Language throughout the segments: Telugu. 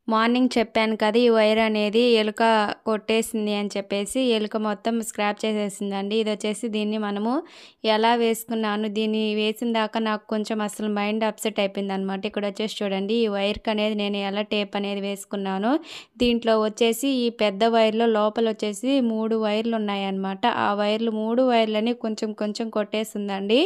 మార్నింగ్ చెప్పాను కదా! ఈ వైర్ అనేది ఎలుక కొట్టేసింది అని చెప్పేసి, ఎలుక మొత్తం స్క్రాప్ చేసేసిందండి. ఇదొచ్చేసి దీన్ని మనము ఎలా వేసుకున్నాను, దీన్ని వేసిన దాకా నాకు కొంచెం అసలు మైండ్ అప్సెట్ అయిపోయిందనమాట. ఇక్కడొచ్చేసి చూడండి, ఈ వైర్‌కనేది నేను ఎలా టేప్ అనేది వేసుకున్నానో, దీంట్లో వచ్చేసి ఈ పెద్ద వైర్‌లో లోపలొచ్చేసి 3 వైర్‌లున్నాయన్నమాట. ఆ వైర్లు 3 వైర్‌లని కొంచెం కొంచెం కొట్టేసిందండి.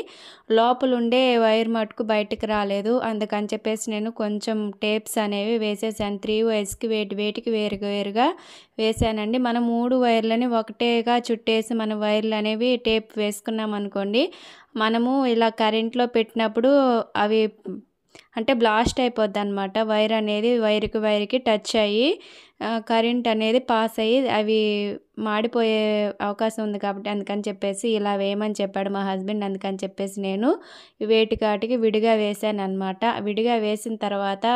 లోపలుండే వైర్ మటుకు బయటికి రాలేదు. అందుకని చెప్పేసి నేను కొంచెం టేప్స్ అనేవి వేసేసాను. 3 వైర్స్‌కి వేటికి వేరుగా వేశానండి. మనం 3 వైర్లని ఒకటేగా చుట్టేసి మన వైర్లనేవి టేప్ వేసుకున్నామనుకోండి, మనము ఇలా కరెంట్‌లో పెట్టినప్పుడు అవి అంటే బ్లాస్ట్ అయిపోద్దనమాట. వైర్ అనేది వైర్‌కి టచ్ అయ్యి కరెంట్ అనేది పాస్ అయ్యి అవి మాడిపోయే అవకాశం ఉంది కాబట్టి అందుకని చెప్పేసి ఇలా వేయమని చెప్పాడు మా హస్బెండ్. అందుకని చెప్పేసి నేను వేటికాటికి విడిగా వేశాననమాట. విడిగా వేసిన తర్వాత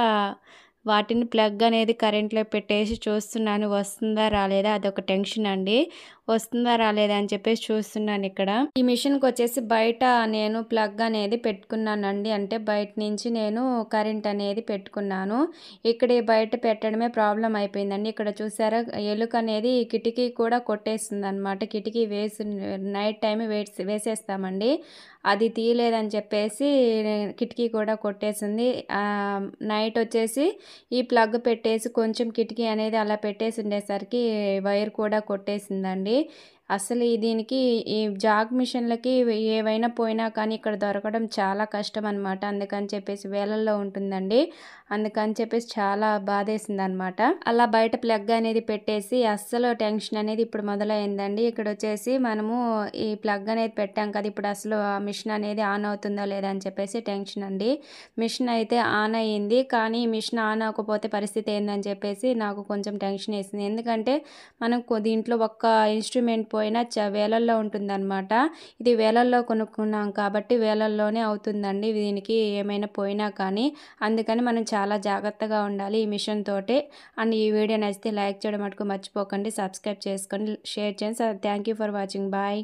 వాటిని ప్లగ్ అనేది కరెంట్‌లో పెట్టేసి చూస్తున్నాను వస్తుందా రాలేదా అదొక టెన్షన్ అండి. వస్తుందా రాలేదా అని చెప్పేసి చూస్తున్నానిక్కడ. ఈ మిషన్‌కొచ్చేసి బయట నేను ప్లగ్ అనేది పెట్టుకున్నానండి. అంటే బయట నుంచి నేను కరెంట్ అనేది పెట్టుకున్నాను. ఇక్కడ బయట పెట్టడమే ప్రాబ్లమ్ అయిపోయిందండి. ఇక్కడ చూసారా ఎలుక అనేది కిటికీ కూడా కొట్టేసిందనమాట. కిటికీ నైట్ టైమ్ వేసేస్తామండి. అది తీయలేదని చెప్పేసి కిటికీ కూడా కొట్టేసింది. నైట్ వచ్చేసి ఈ ప్లగ్ పెట్టేసి కొంచెం కిటికీ అనేది అలా పెట్టేసి ఉండేసరికి వైర్ కూడా కొట్టేసిందండి. అసలు దీనికి ఈ జాగ్ మిషన్‌లకి ఏవైనా పోయినా కానీ ఇక్కడ దొరకడం చాలా కష్టం అనమాట. అందుకని చెప్పేసి వేలల్లో ఉంటుందండి. అందుకని చెప్పేసి చాలా బాధేసిందనమాట. అలా బయట ప్లగ్ అనేది పెట్టేసి అస్సలు టెన్షన్ అనేది ఇప్పుడు మొదలైందండి. ఇక్కడొచ్చేసి మనము ఈ ప్లగ్ అనేది పెట్టాం కదా! ఇప్పుడు అసలు ఆ మిషన్ అనేది ఆన్ అవుతుందా లేదా అని చెప్పేసి టెన్షన్ అండి. మిషన్ అయితే ఆన్ అయ్యింది. కానీ మిషన్ ఆన్ అవ్వకపోతే పరిస్థితి ఏందని చెప్పేసి నాకు కొంచెం టెన్షన్ వేసింది. ఎందుకంటే మనం దీంట్లో ఒక్క ఇన్‌స్ట్రుమెంట్ పోయినా వేలల్లో ఉంటుందన్నమాట. ఇది వేలల్లో కొనుక్కున్నాం కాబట్టి వేలల్లోనే అవుతుందండి. దీనికి ఏమైనా పోయినా కానీ. అందుకని మనం చాలా జాగ్రత్తగా ఉండాలి ఈ మిషన్ తోటి. అండ్ ఈ వీడియో నచ్చితే లైక్ చేయడం మటుకు మర్చిపోకండి. సబ్స్క్రైబ్ చేసుకోండి, షేర్ చేయండి. Thank you for watching. Bye.